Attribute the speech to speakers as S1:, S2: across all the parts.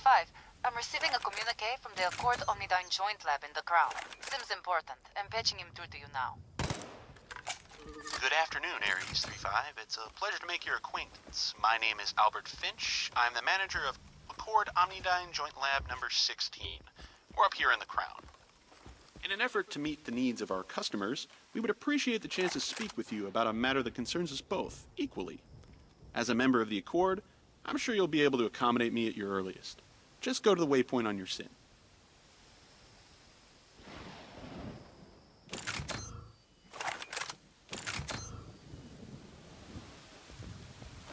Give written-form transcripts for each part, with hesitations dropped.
S1: 3-5. I'm receiving a communique from the Accord Omnidyne Joint Lab in the Crown. Seems important. I'm patching him through to you now.
S2: Good afternoon, ARES 3-5. It's a pleasure to make your acquaintance. My name is Albert Finch. I'm the manager of Accord Omnidyne Joint Lab number 16. We're up here in the Crown. In an effort to meet the needs of our customers, we would appreciate the chance to speak with you about a matter that concerns us both, equally. As a member of the Accord, I'm sure you'll be able to accommodate me at your earliest. Just go to the waypoint on your SIM.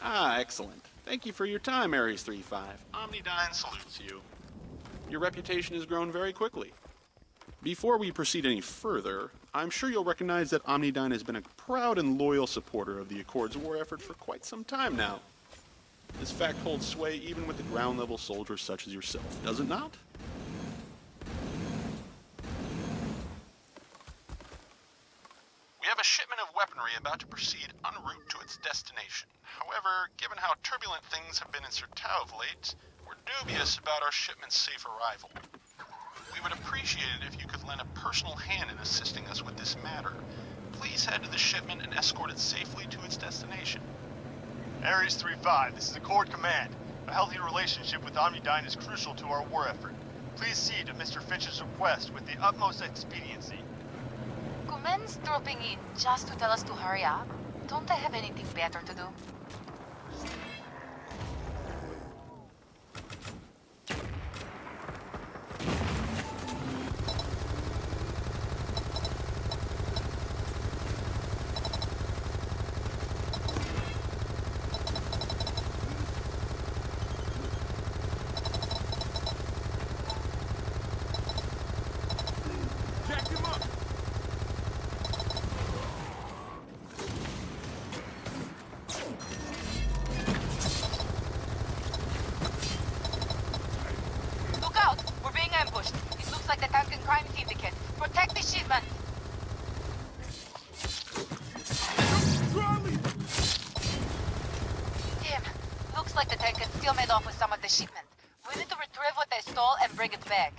S2: Ah, excellent. Thank you for your time, ARES 3-5. Omnidyne salutes you. Your reputation has grown very quickly. Before we proceed any further, I'm sure you'll recognize that Omnidyne has been a proud and loyal supporter of the Accord's war effort for quite some time now. This fact holds sway even with the ground-level soldiers such as yourself, does it not? We have a shipment of weaponry about to proceed en route to its destination. However, given how turbulent things have been in Sertao of late, we're dubious about our shipment's safe arrival. We would appreciate it if you could lend a personal hand in assisting us with this matter. Please head to the shipment and escort it safely to its destination.
S3: ARES 3-5, this is Accord Command. A healthy relationship with Omnidyne is crucial to our war effort. Please see to Mr. Finch's request with the utmost expediency.
S1: Command's dropping in just to tell us to hurry up. Don't they have anything better to do? Ambushed. It looks like the tank and crime syndicate. Protect the shipment! Tim, looks like the tank had still made off with some of the shipment. We need to retrieve what they stole and bring it back.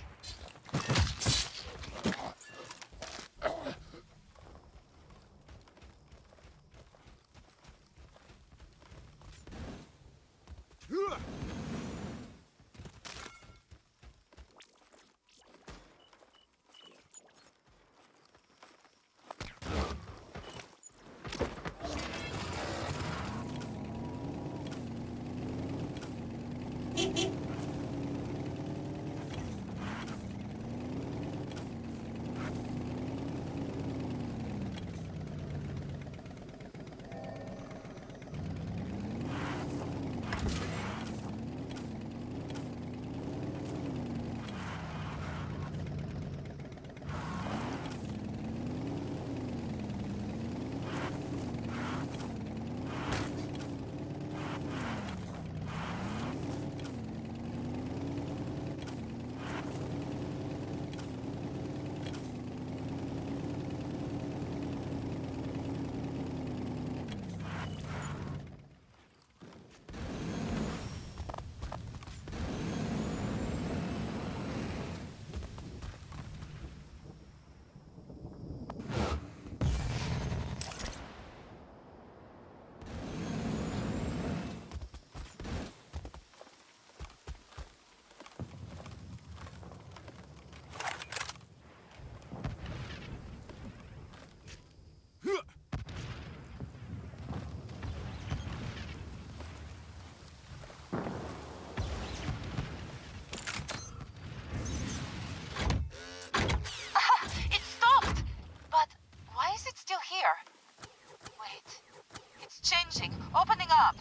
S1: Opening up!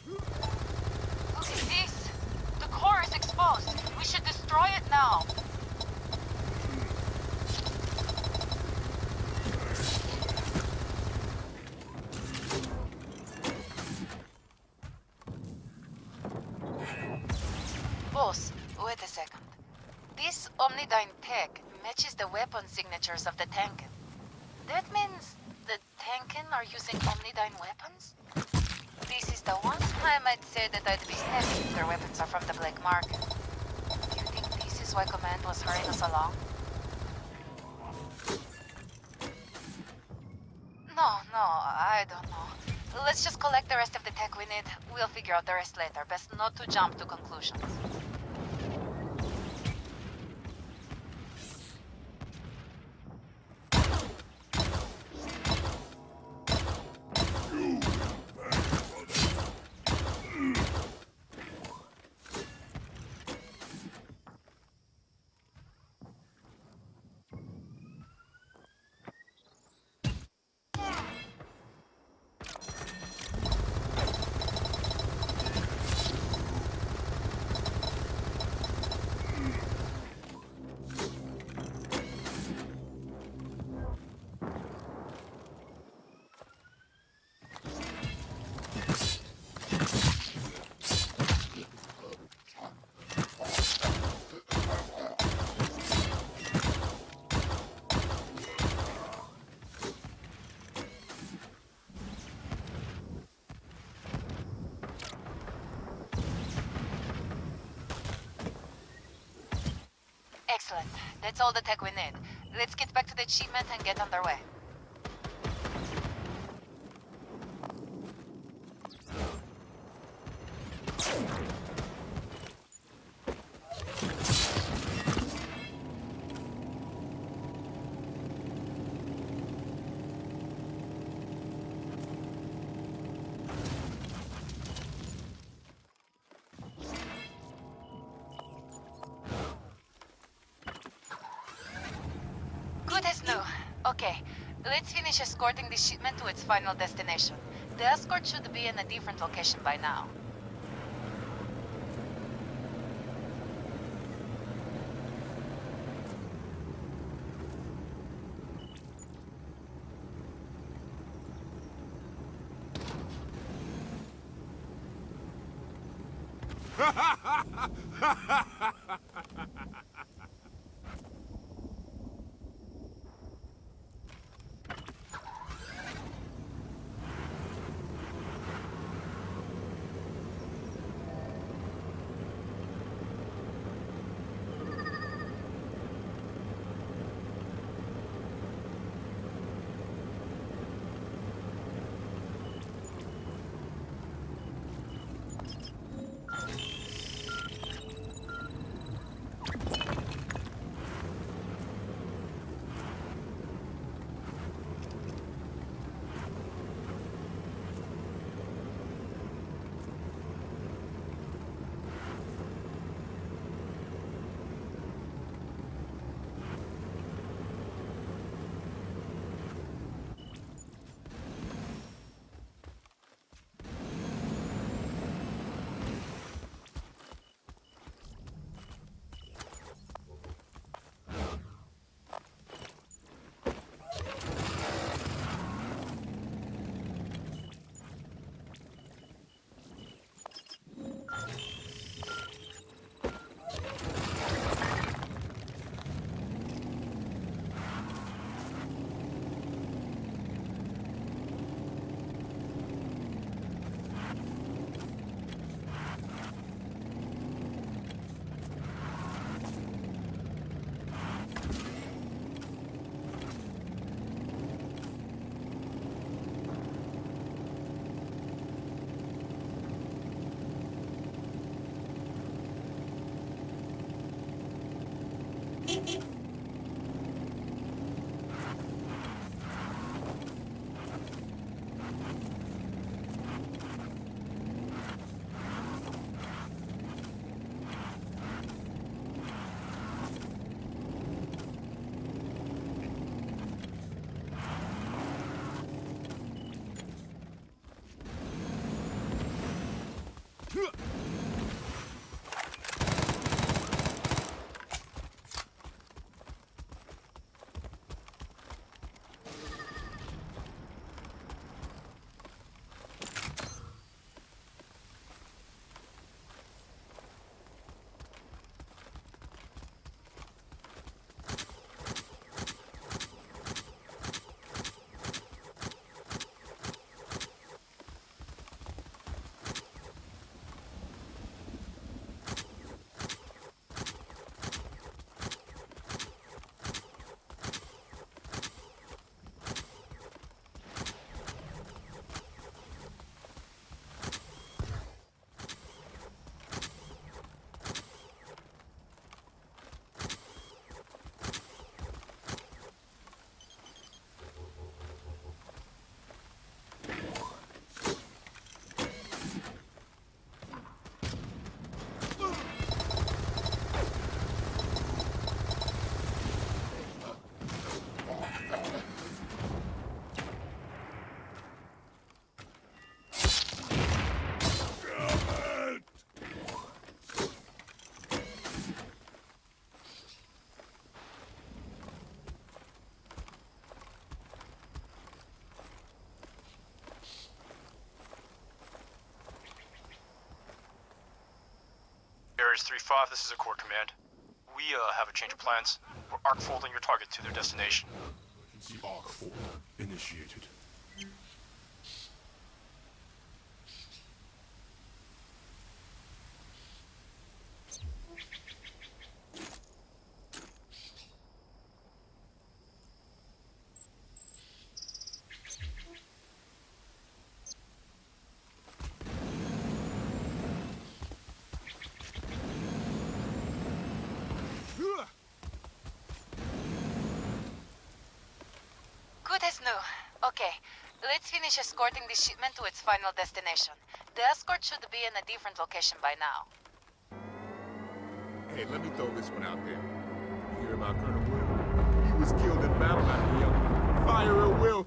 S1: Look at this! The core is exposed! We should destroy it now! Boss, wait a second. This Omnidyne tech matches the weapon signatures of the Tankin. That means the Tankin are using Omnidyne weapons? This is the one time I'd say that I'd be snappy if their weapons are from the black market. why Command was hurrying us along? No, I don't know. Let's just collect the rest of the tech we need. We'll figure out the rest later. Best not to jump to conclusions. Excellent. That's all the tech we need. Let's get back to the achievement and get underway. Good as new. Okay, let's finish escorting this shipment to its final destination. The escort should be in a different location by now.
S4: Ares 3-5, this is Accord Command. We have a change of plans. We're arc-folding your target to their destination.
S5: The arc fold initiated.
S1: Good as new. Okay, let's finish escorting this shipment to its final destination. The escort should be in a different location by now.
S6: Hey, let me throw this one out there. You hear about Colonel Will? He was killed in battle out here. Fire at will.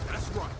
S6: That's right.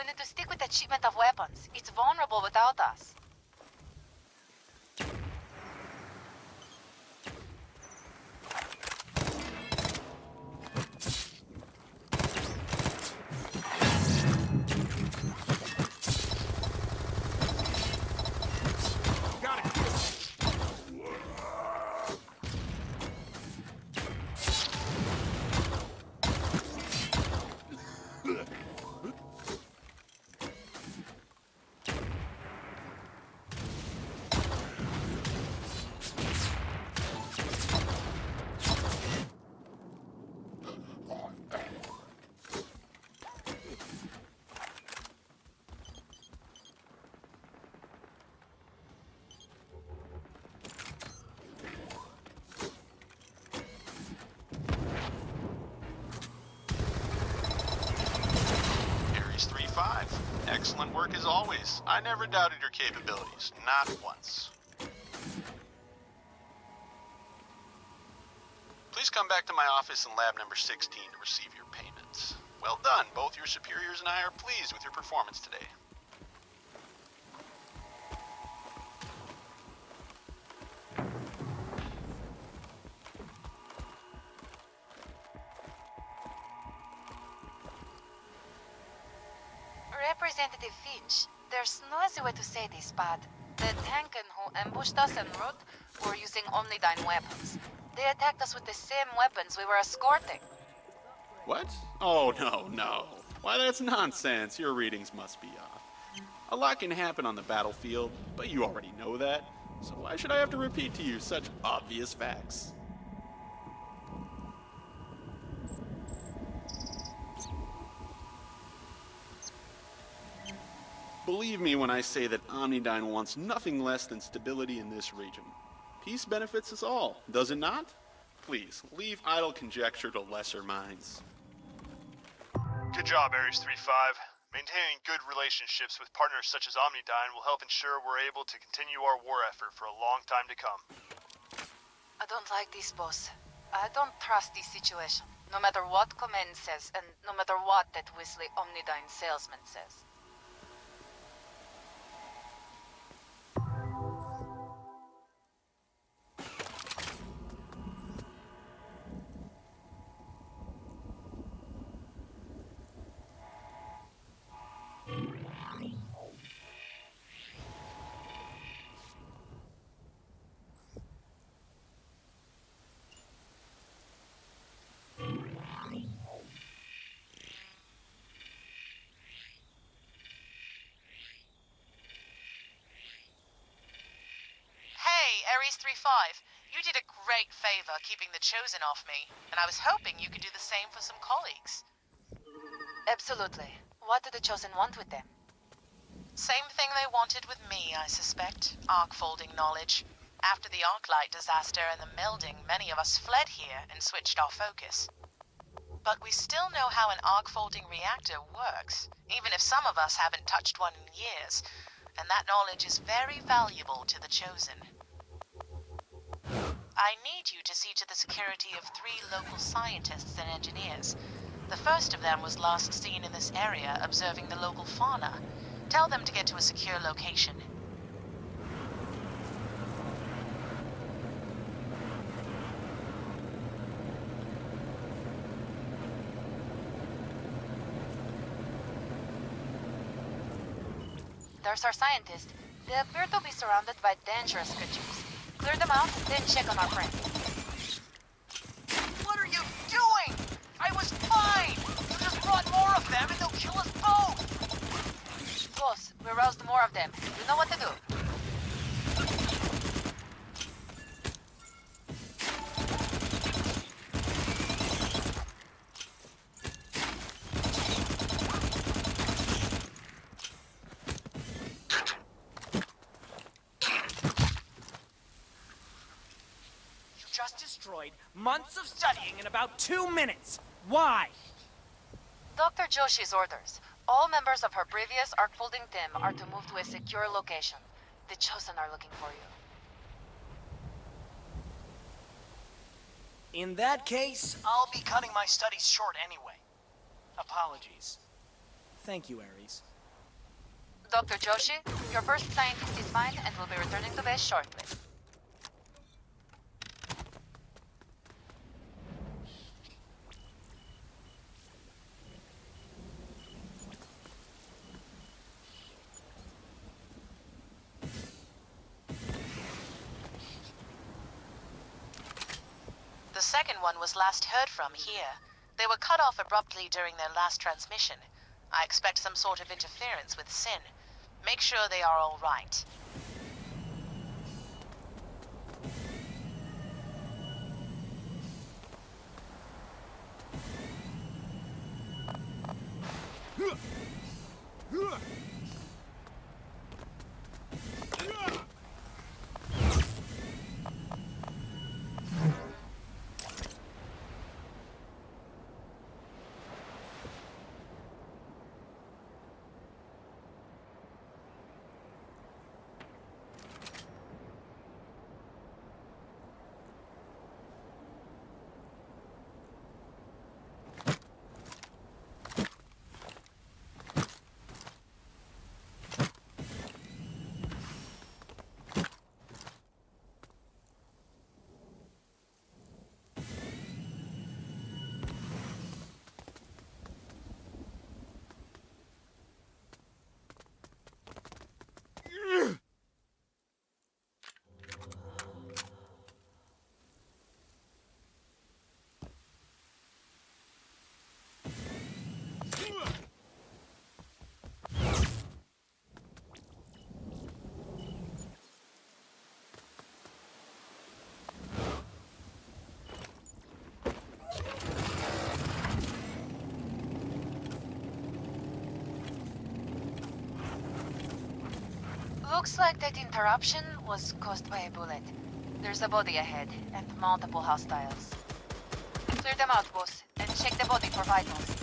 S1: need to stick with the shipment of weapons. It's vulnerable without us.
S2: Excellent work as always. I never doubted your capabilities, not once. Please come back to my office in lab number 16 to receive your payment. Well done. Both your superiors and I are pleased with your performance today.
S1: Representative Finch, there's no easy way to say this, but the Tankan who ambushed us en route were using Omnidyne weapons. They attacked us with the same weapons we were escorting.
S2: What? Oh, no. Why, that's nonsense. Your readings must be off. A lot can happen on the battlefield, but you already know that. So why should I have to repeat to you such obvious facts? Believe me when I say that Omnidyne wants nothing less than stability in this region. Peace benefits us all, does it not? Please, leave idle conjecture to lesser minds.
S3: Good job, Ares 3-5. Maintaining good relationships with partners such as Omnidyne will help ensure we're able to continue our war effort for a long time to come.
S1: I don't like this, boss. I don't trust this situation, no matter what Command says, and no matter what that Weasley Omnidyne salesman says.
S7: Hey, Ares 3-5, you did a great favor keeping the Chosen off me, and I was hoping you could do the same for some colleagues.
S1: Absolutely. What do the Chosen want with them?
S7: Same thing they wanted with me, I suspect. Arc-folding knowledge. After the Arclight disaster and the melding, many of us fled here and switched our focus. But we still know how an arc-folding reactor works, even if some of us haven't touched one in years, and that knowledge is very valuable to the Chosen. I need you to see to the security of 3 local scientists and engineers. The first of them was last seen in this area observing the local fauna. Tell them to get to a secure location.
S1: There's our scientist. They appear to be surrounded by dangerous creatures. Clear them out, then check on our friend.
S7: What are you doing? I was fine! You just brought more of them and they'll kill us both!
S1: Boss, we roused more of them. You know what to do.
S8: Destroyed months of studying in about 2 minutes. Why?
S1: Dr. Joshi's orders. All members of her previous arc-folding team are to move to a secure location. The Chosen are looking for you.
S8: In that case, I'll be cutting my studies short anyway. Apologies. Thank you, Ares.
S1: Dr. Joshi, your first scientist is fine and will be returning to base shortly.
S7: The second one was last heard from here. They were cut off abruptly during their last transmission. I expect some sort of interference with Sin. Make sure they are all right.
S1: Looks like that interruption was caused by a bullet. There's a body ahead, and multiple hostiles. Clear them out, boss, and check the body for vitals.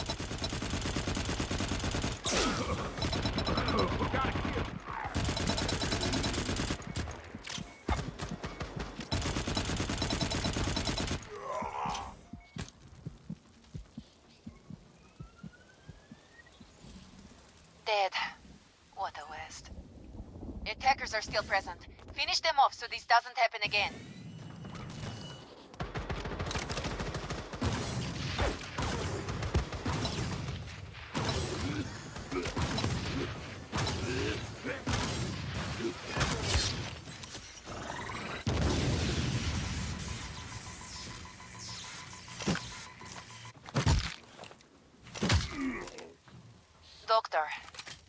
S1: Dead. What a waste. Attackers are still present. Finish them off so this doesn't happen again. Doctor,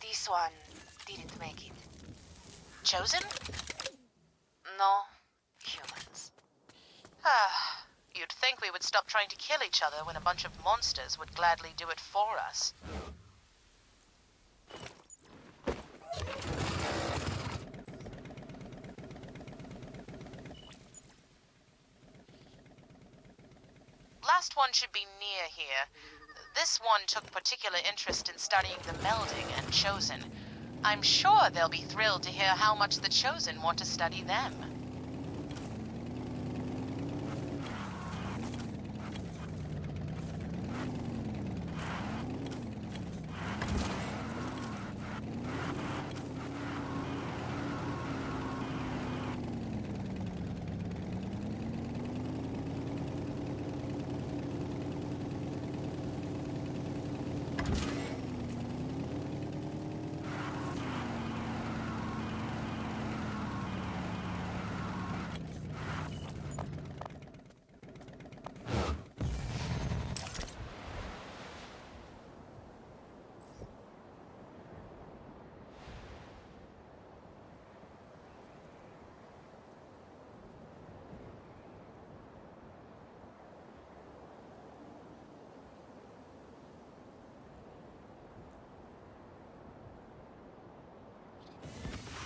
S1: this one didn't make it.
S7: Chosen?
S1: No, humans.
S7: Ah, you'd think we would stop trying to kill each other when a bunch of monsters would gladly do it for us. Last one should be near here. This one took particular interest in studying the melding and Chosen. I'm sure they'll be thrilled to hear how much the Chosen want to study them.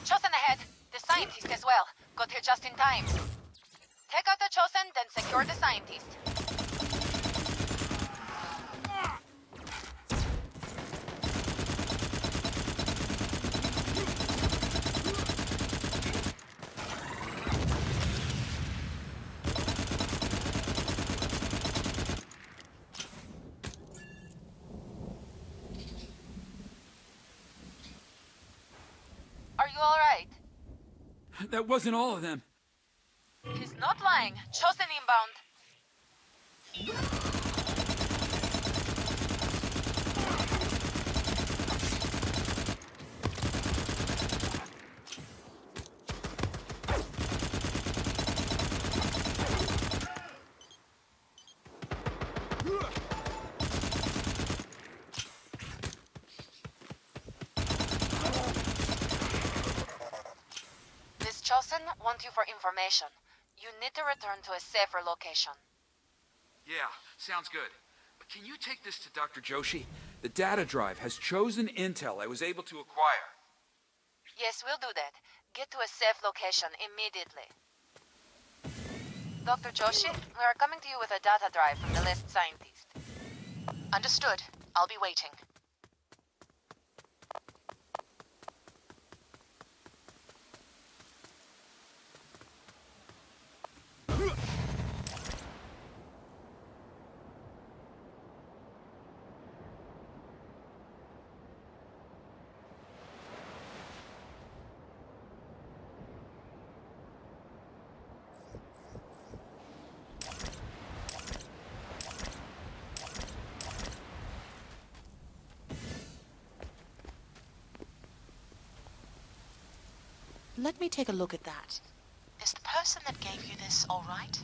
S1: Chosen ahead. The scientist as well. Got here just in time. Take out the Chosen, then secure the scientist.
S9: That wasn't all of them.
S1: He's not lying. Chosen inbound. This Chosen want you for information. You need to return to a safer location.
S9: Yeah, sounds good. But can you take this to Dr. Joshi? The data drive has chosen intel I was able to acquire.
S1: Yes, we'll do that. Get to a safe location immediately. Dr. Joshi, we are coming to you with a data drive from the list scientist.
S7: Understood. I'll be waiting. Let me take a look at that. Is the person that gave you this all right?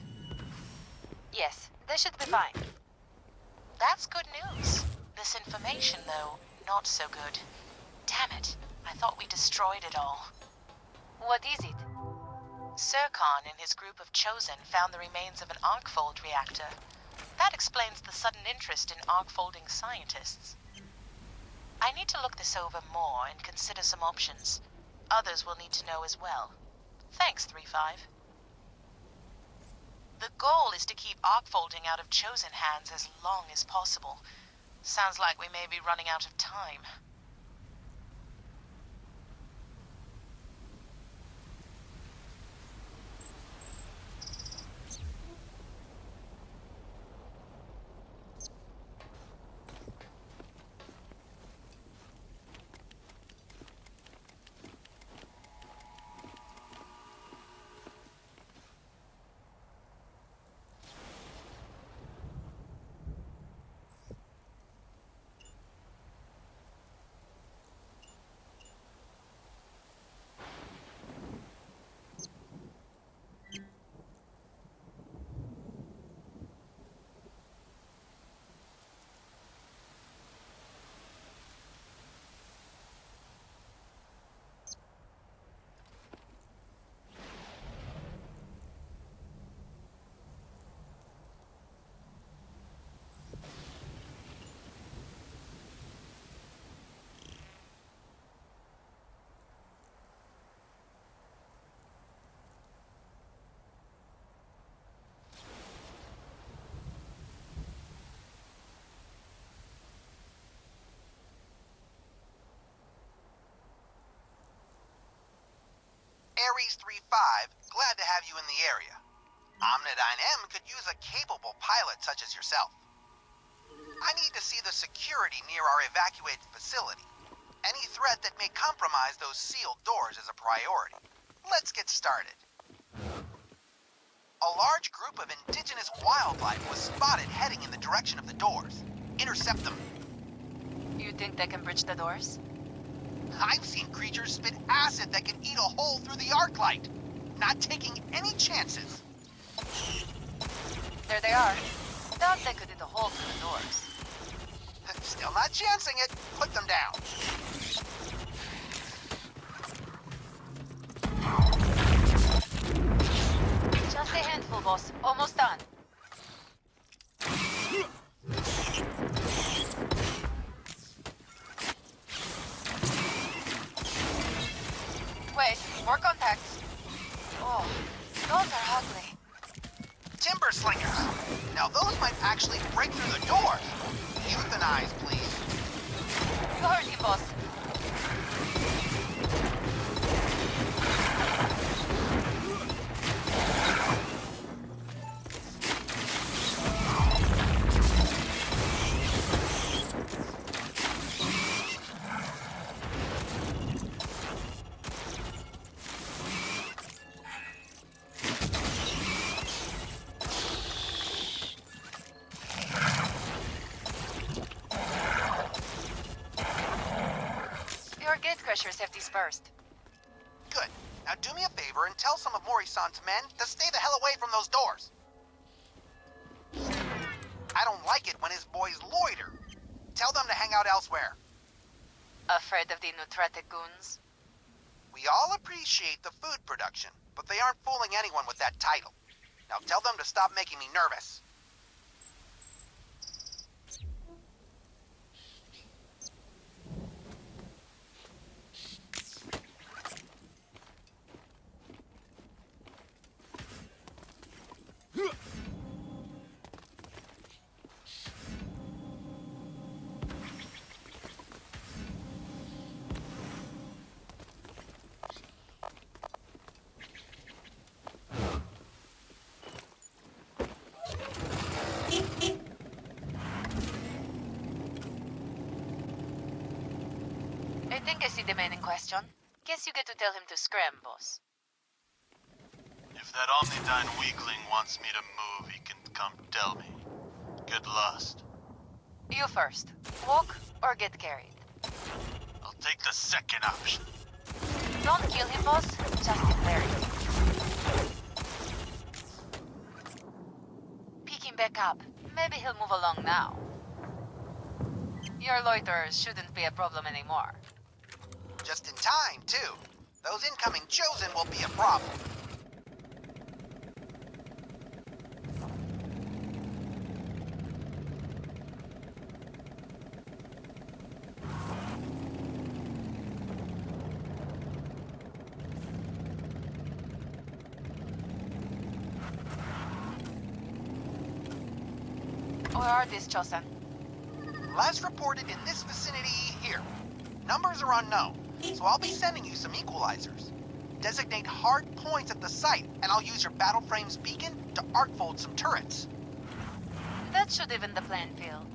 S1: Yes, they should be fine.
S7: That's good news. This information, though, not so good. Damn it. I thought we destroyed it all.
S1: What is it?
S7: Serkan and his group of Chosen found the remains of an arc-fold reactor. That explains the sudden interest in arc-folding scientists. I need to look this over more and consider some options. Others will need to know as well. Thanks, 3-5. The goal is to keep arc-folding out of Chosen hands as long as possible. Sounds like we may be running out of time.
S10: ARES 3-5, glad to have you in the area. Omnidyne-M could use a capable pilot such as yourself. I need to see the security near our evacuated facility. Any threat that may compromise those sealed doors is a priority. Let's get started. A large group of indigenous wildlife was spotted heading in the direction of the doors. Intercept them.
S1: You think they can breach the doors?
S10: I've seen creatures spit acid that can eat a hole through the arc light. Not taking any chances.
S1: There they are. Thought they could eat a hole through the doors.
S10: Still not chancing it. Put them down.
S1: Just a handful, boss. Almost done. Wait, more contacts. Oh, those are ugly.
S10: Timber slingers. Now those might actually break through the doors. Euthanize, please.
S1: You heard him, boss. refresh your safeties first.
S10: Good. Now do me a favor and tell some of Mori-san's men to stay the hell away from those doors. I don't like it when his boys loiter. Tell them to hang out elsewhere.
S1: Afraid of the Nutratic goons?
S10: We all appreciate the food production, but they aren't fooling anyone with that title. Now tell them to stop making me nervous.
S1: I think I see the man in question. Guess you get to tell him to scram, boss.
S2: If that Omnidyne weakling wants me to move, he can come tell me. Good lust.
S1: You first. Walk or get carried.
S2: I'll take the second option.
S1: Don't kill him, boss. Just bury him. Pick him back up. Maybe he'll move along now. Your loiterers shouldn't be a problem anymore.
S10: Just in time, too. Those incoming Chosen will be a problem.
S1: Where are these Chosen?
S10: Last reported in this vicinity here. Numbers are unknown, so I'll be sending you some equalizers. Designate hard points at the site, and I'll use your battle frame's beacon to arc-fold some turrets.
S1: That should even the playing field.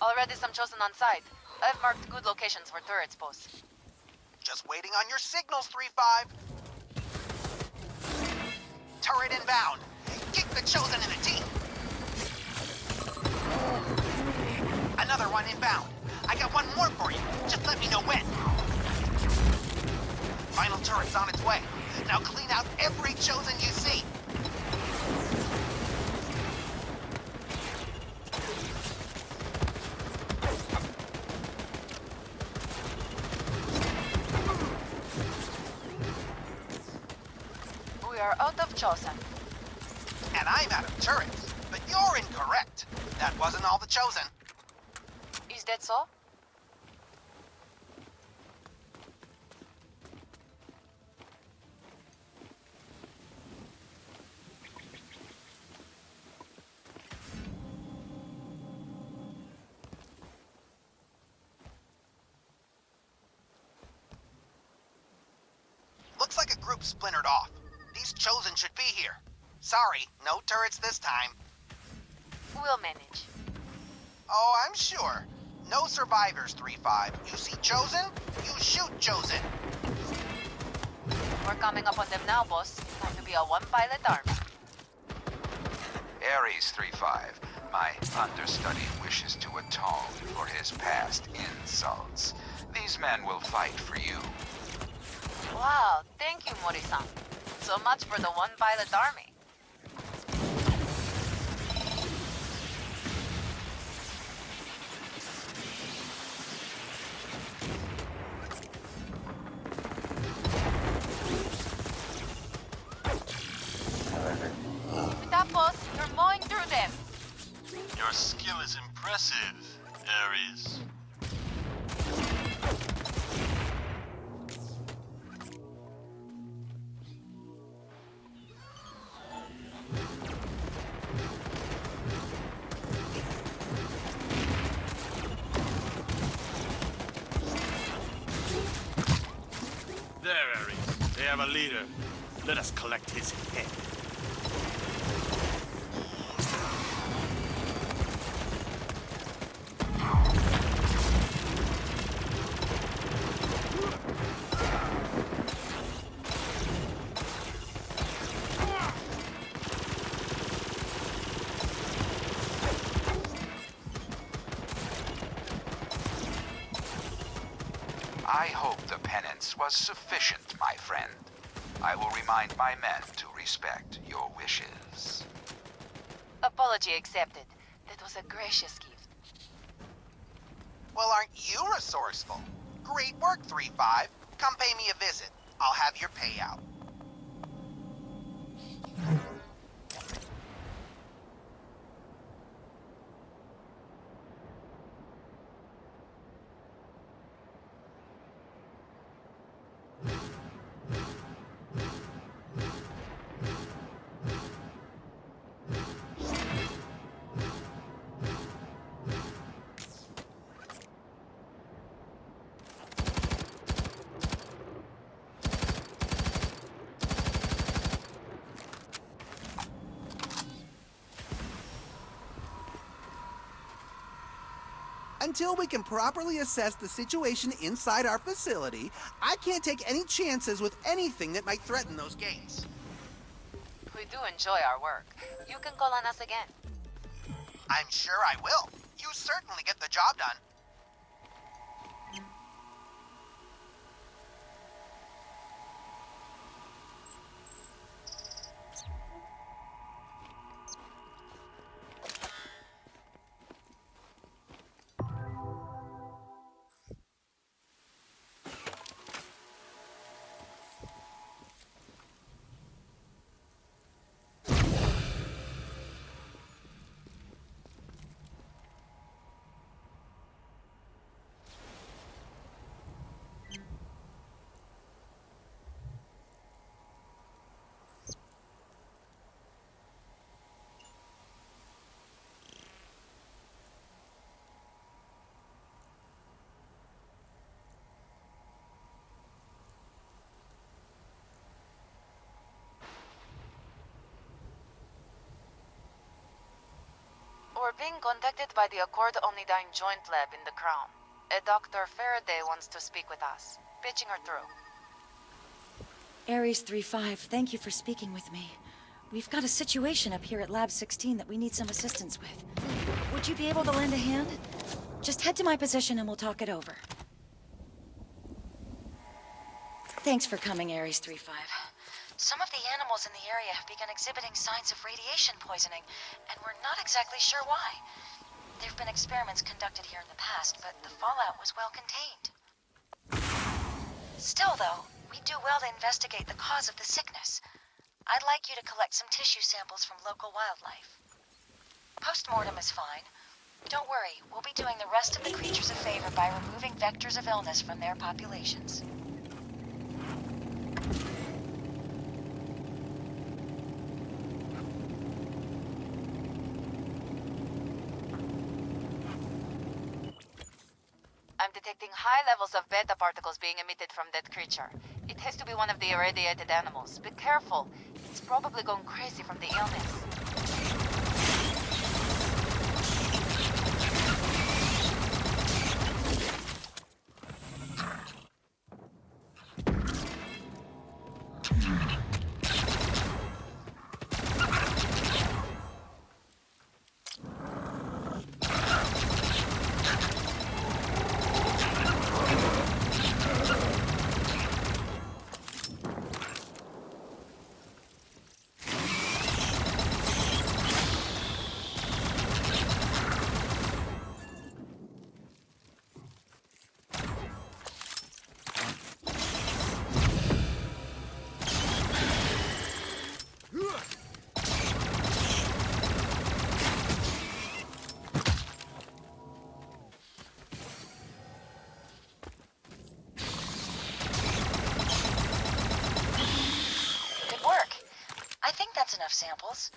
S1: Already some Chosen on site. I've marked good locations for turrets, boss.
S10: Just waiting on your signals, 3-5. Turret inbound. Kick the Chosen in the teeth. Another one inbound. I got one more for you. Just let me know when. Final turret's on its way. Now clean out every Chosen you see.
S1: We are out of Chosen.
S10: And I'm out of turrets. But you're incorrect. That wasn't all the Chosen.
S1: Is that so?
S10: Looks like a group splintered off. These Chosen should be here. Sorry, no turrets this time.
S1: We'll manage.
S10: Oh, I'm sure. No survivors, 3-5. You see Chosen, you shoot Chosen.
S1: We're coming up on them now, boss. Time to be a one-pilot army.
S9: Ares 3-5, my understudy wishes to atone for his past insults. These men will fight for you.
S1: Wow, thank you, Mori-san. So much for the one-pilot army.
S2: Impressive, Ares.
S11: There, Ares. They have a leader. Let us collect his head.
S9: I hope the penance was sufficient, my friend. I will remind my men to respect your wishes.
S1: Apology accepted. That was a gracious gift.
S10: Well, aren't you resourceful? Great work, 3-5. Come pay me a visit. I'll have your payout. Until we can properly assess the situation inside our facility, I can't take any chances with anything that might threaten those gates.
S1: We do enjoy our work. You can call on us again.
S10: I'm sure I will. You certainly get the job done.
S1: We're being contacted by the Accord Omnidyne Joint Lab in the Crown. A Dr. Faraday wants to speak with us. Pitching her through.
S12: Ares 3-5, thank you for speaking with me. We've got a situation up here at Lab 16 that we need some assistance with. Would you be able to lend a hand? Just head to my position and we'll talk it over. Thanks for coming, Ares 3-5. Some of the animals in the area have begun exhibiting signs of radiation poisoning, and we're not exactly sure why. There have been experiments conducted here in the past, but the fallout was well contained. Still, though, we do well to investigate the cause of the sickness. I'd like you to collect some tissue samples from local wildlife. Post-mortem is fine. Don't worry, we'll be doing the rest of the creatures a favor by removing vectors of illness from their populations.
S1: I'm detecting high levels of beta particles being emitted from that creature. It has to be one of the irradiated animals. Be careful. It's probably gone crazy from the illness.
S12: enough samples.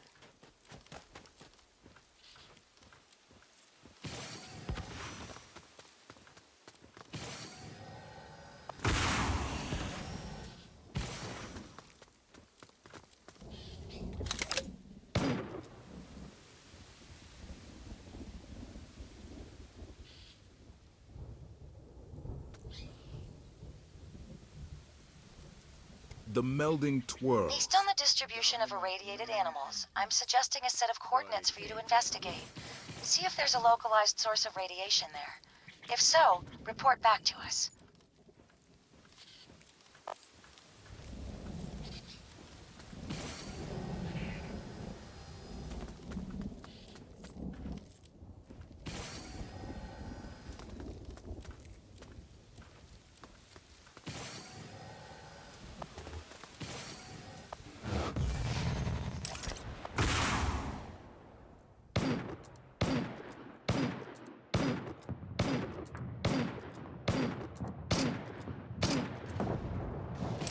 S6: The melding twirls.
S12: Based on the distribution of irradiated animals, I'm suggesting a set of coordinates for you to investigate. See if there's a localized source of radiation there. If so, report back to us.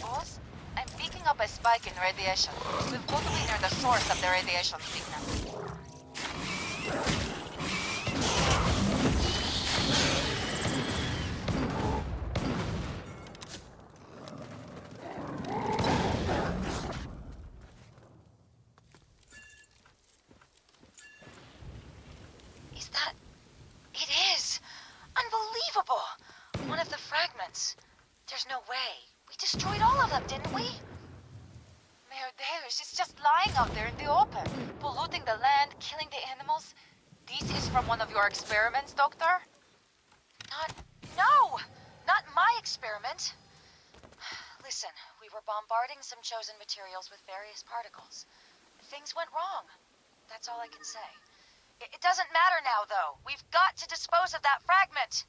S1: Boss, I'm picking up a spike in radiation. We've got to be near the source of the radiation signal.
S12: Is that... It is! Unbelievable! One of the fragments. There's no way. We destroyed all of them, didn't we?
S1: She's just lying out there in the open, polluting the land, killing the animals. This is from one of your experiments, Doctor?
S12: No! Not my experiment. Listen, we were bombarding some chosen materials with various particles. Things went wrong. That's all I can say. It doesn't matter now, though. We've got to dispose of that fragment.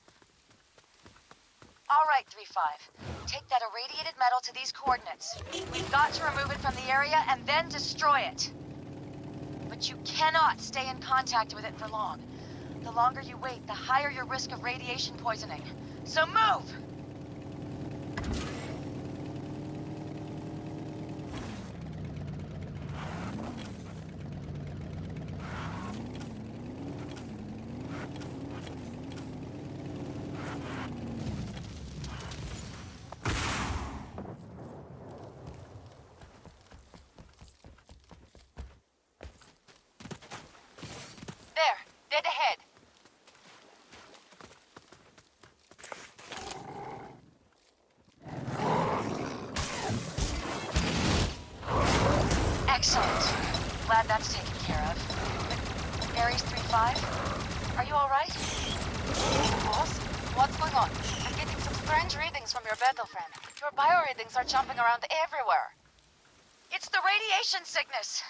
S12: All right, 3-5. Take that irradiated metal to these coordinates. We've got to remove it from the area and then destroy it. But you cannot stay in contact with it for long. The longer you wait, the higher your risk of radiation poisoning. So move!
S1: There, dead ahead.
S12: Excellent. Glad that's taken care of. Ares 3-5, are you all right?
S1: Boss, what's going on? I'm getting some strange readings from your battle friend. Your bio readings are jumping around everywhere.
S12: It's the radiation sickness.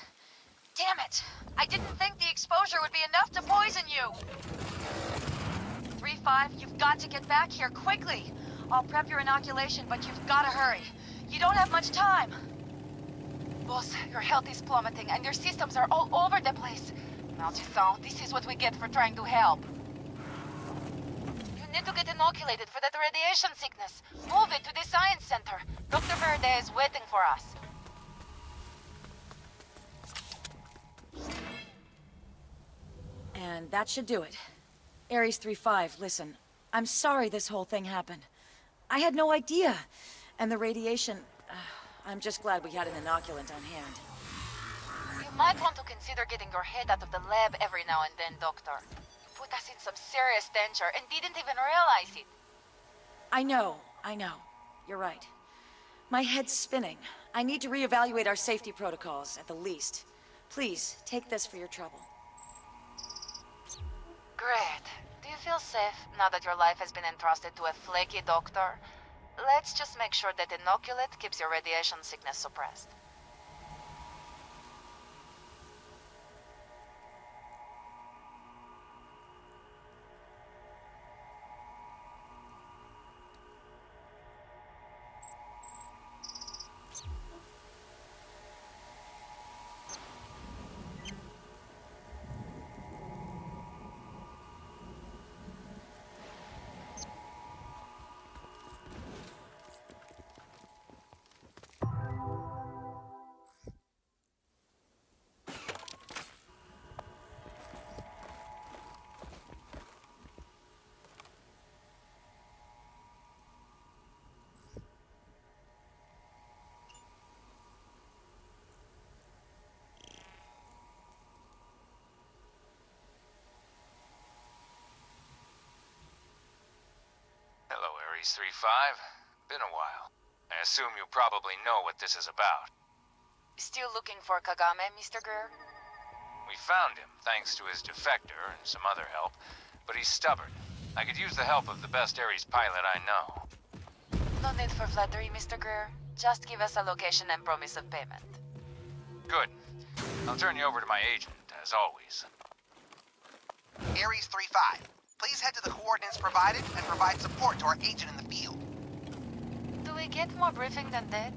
S12: Damn it. I didn't think the exposure would be enough to poison you. 3-5, you've got to get back here quickly. I'll prep your inoculation, but you've got to hurry. You don't have much time.
S1: Boss, your health is plummeting and your systems are all over the place. Maldição, this is what we get for trying to help. You need to get inoculated for that radiation sickness. Move it to the science center. Dr. Verde is waiting for us.
S12: And that should do it. Ares 3-5, listen. I'm sorry this whole thing happened. I had no idea. And the radiation... I'm just glad we had an inoculant on hand.
S1: You might want to consider getting your head out of the lab every now and then, Doctor. You put us in some serious danger and didn't even realize it.
S12: I know. You're right. My head's spinning. I need to reevaluate our safety protocols, at the least. Please, take this for your trouble.
S1: Great. Do you feel safe now that your life has been entrusted to a flaky doctor? Let's just make sure that inoculate keeps your radiation sickness suppressed.
S9: Ares 3-5. Been a while. I assume you probably know what this is about.
S1: Still looking for Kagame, Mr. Greer?
S9: We found him, thanks to his defector and some other help, but he's stubborn. I could use the help of the best Ares pilot I know.
S1: No need for flattery, Mr. Greer. Just give us a location and promise of payment.
S9: Good. I'll turn you over to my agent, as always.
S10: Ares 3-5, please head to the coordinates provided and provide support to our agent in the field.
S1: Do we get more briefing than that?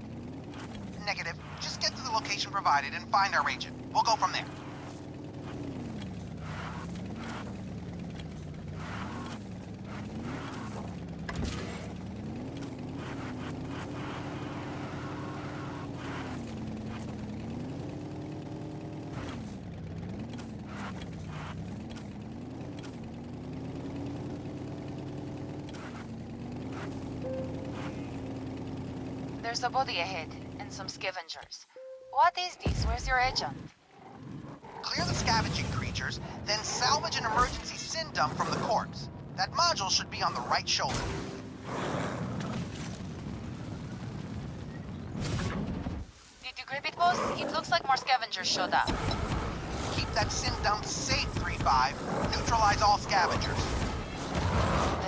S10: Negative. Just get to the location provided and find our agent. We'll go from there.
S1: There's a body ahead, and some scavengers. What is this? Where's your agent?
S10: Clear the scavenging creatures, then salvage an emergency sin dump from the corpse. That module should be on the right shoulder.
S1: Did you grab it, boss? It looks like more scavengers showed up.
S10: Keep that sin dump safe, 3-5. Neutralize all scavengers.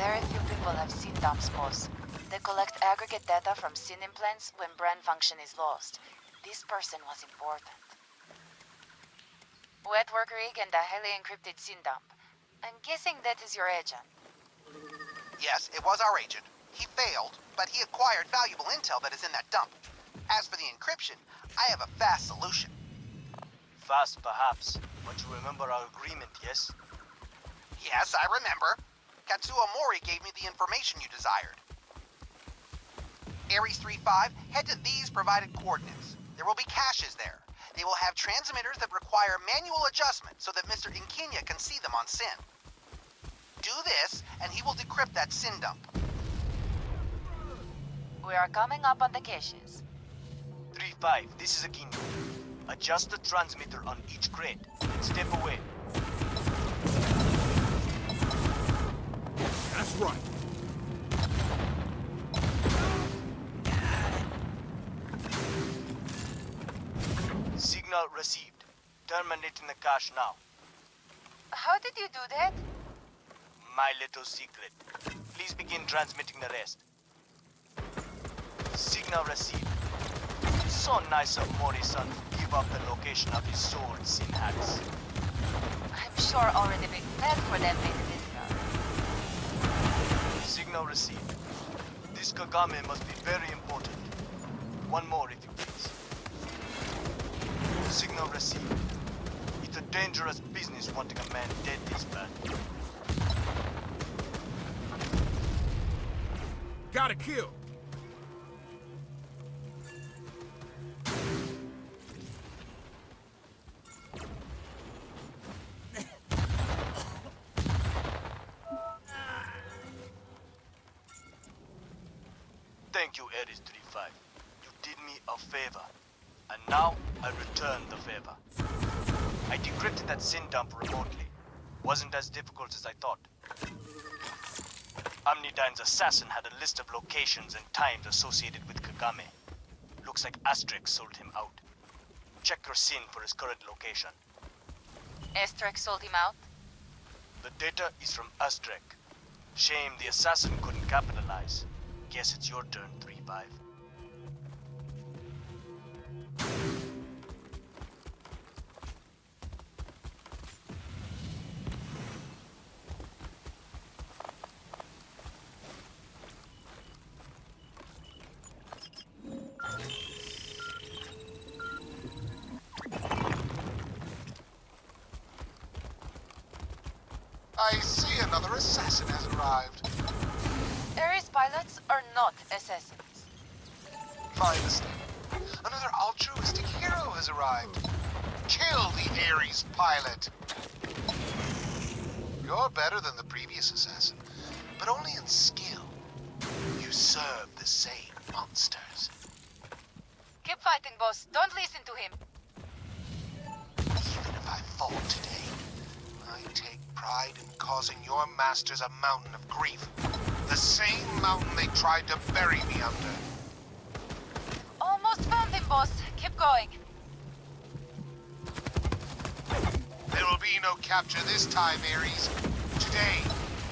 S1: Very few people have sin dumps, boss. They collect aggregate data from sin implants when brain function is lost. This person was important. Wet work rig and a highly encrypted sin dump. I'm guessing that is your agent.
S10: Yes, it was our agent. He failed, but he acquired valuable intel that is in that dump. As for the encryption, I have a fast solution.
S13: Fast, perhaps, but you remember our agreement, yes?
S10: Yes, I remember. Katsuo Mori gave me the information you desired. Ares 3-5, head to these provided coordinates. There will be caches there. They will have transmitters that require manual adjustment so that Mr. Inkinya can see them on Sin. Do this, and he will decrypt that Sin dump.
S1: We are coming up on the caches.
S13: 3-5, this is Aquino. Adjust the transmitter on each crate, and step away.
S6: That's right.
S13: Signal received. Terminating the cache now.
S1: How did you do that?
S13: My little secret. Please begin transmitting the rest. Signal received. So nice of Mori-san to give up the location of his sword, Sin Hats.
S1: I'm sure already big fan for that made it.
S13: Signal received. This Kagame must be very important. One more, if you please. Signal received. It's a dangerous business wanting a man dead this bad.
S6: Gotta kill.
S13: Thank you, Ares 3-5. You did me a favor. And now, I return the favor. I decrypted that sin dump remotely. Wasn't as difficult as I thought. Omnidyne's assassin had a list of locations and times associated with Kagame. Looks like Astrek sold him out. Check your Sin for his current location.
S1: Astrek sold him out?
S13: The data is from Astrek. Shame the assassin couldn't capitalize. Guess it's your turn, 3-5.
S14: I see another assassin has arrived.
S1: Ares pilots are not assassins.
S14: My mistake. Another altruistic hero has arrived. Kill the Ares pilot. You're better than the previous assassin, but only in skill. You serve the same monsters.
S1: Keep fighting, boss. Don't listen to him.
S14: Even if I fall today, I take pride in causing your masters a mountain of grief. The same mountain they tried to bury me under.
S1: Almost found him, boss. Keep going.
S14: There will be no capture this time, Ares. Today,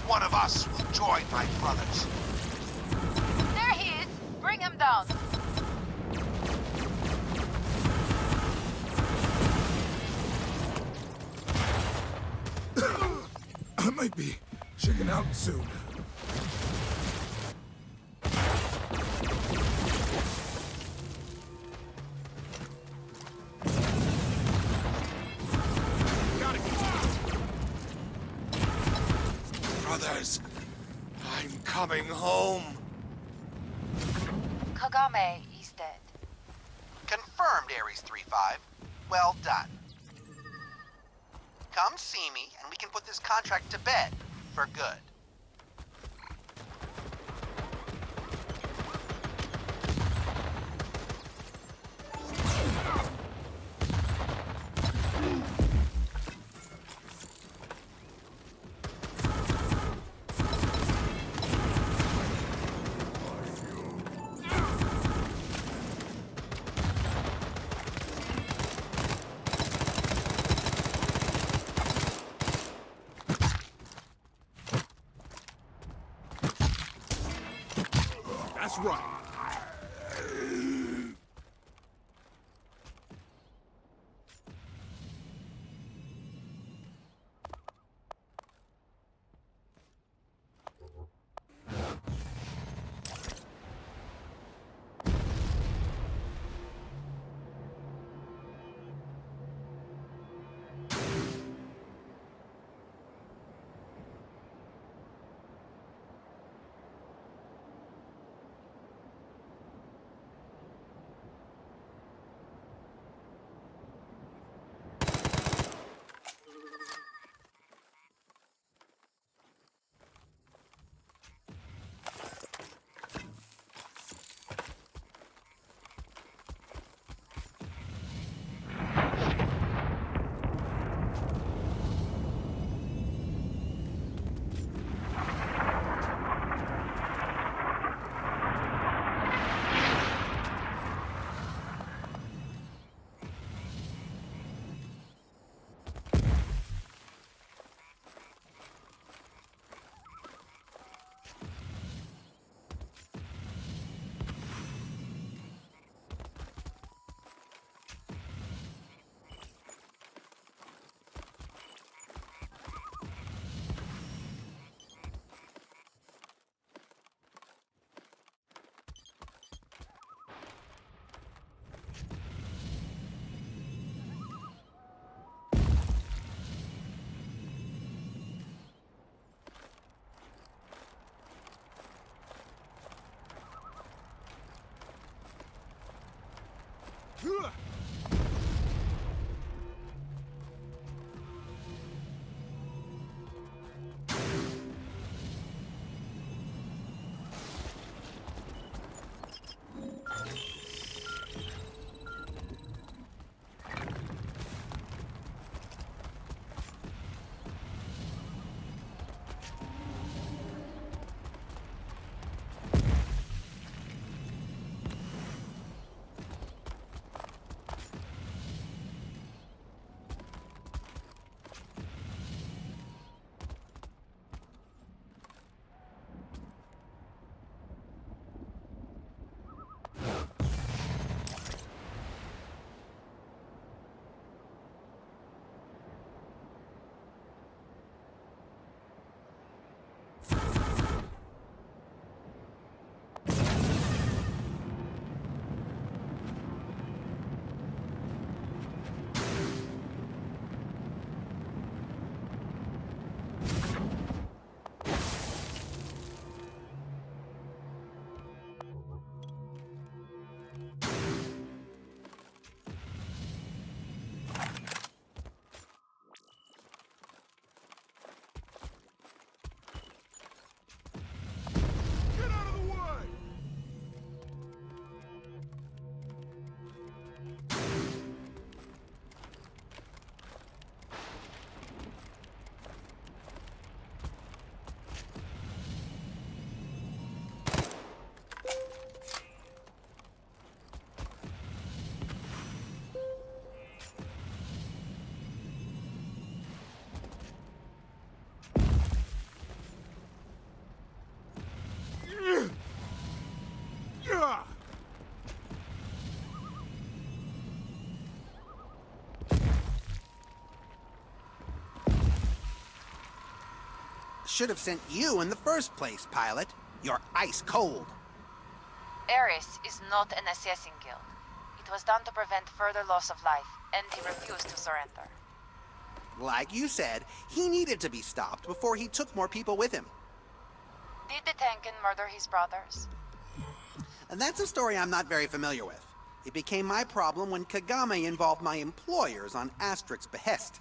S14: one of us will join my brothers.
S1: There he is. Bring him down.
S6: I might be checking out soon.
S14: Brothers, I'm coming home.
S1: Kagame is dead.
S10: Confirmed, Ares 3-5. Well done. Come see me, and we can put this contract to bed for good.
S6: That's right.
S10: should have sent you in the first place, pilot. You're ice cold.
S1: ARES is not an assassin guild. It was done to prevent further loss of life, and he refused to surrender.
S10: Like you said, he needed to be stopped before he took more people with him.
S1: Did the Tankin murder his brothers?
S10: And that's a story I'm not very familiar with. It became my problem when Kagame involved my employers on Asterix's behest.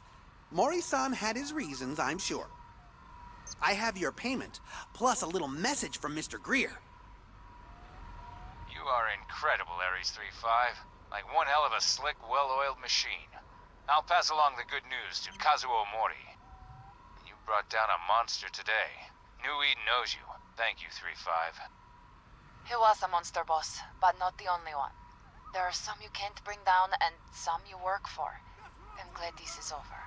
S10: Mori-san had his reasons, I'm sure. I have your payment, plus a little message from Mr. Greer.
S9: You are incredible, Ares 3-5. Like one hell of a slick, well-oiled machine. I'll pass along the good news to Kazuo Mori. You brought down a monster today. New Eden knows you. Thank you, 3-5.
S1: He was a monster boss, but not the only one. There are some you can't bring down and some you work for. I'm glad this is over.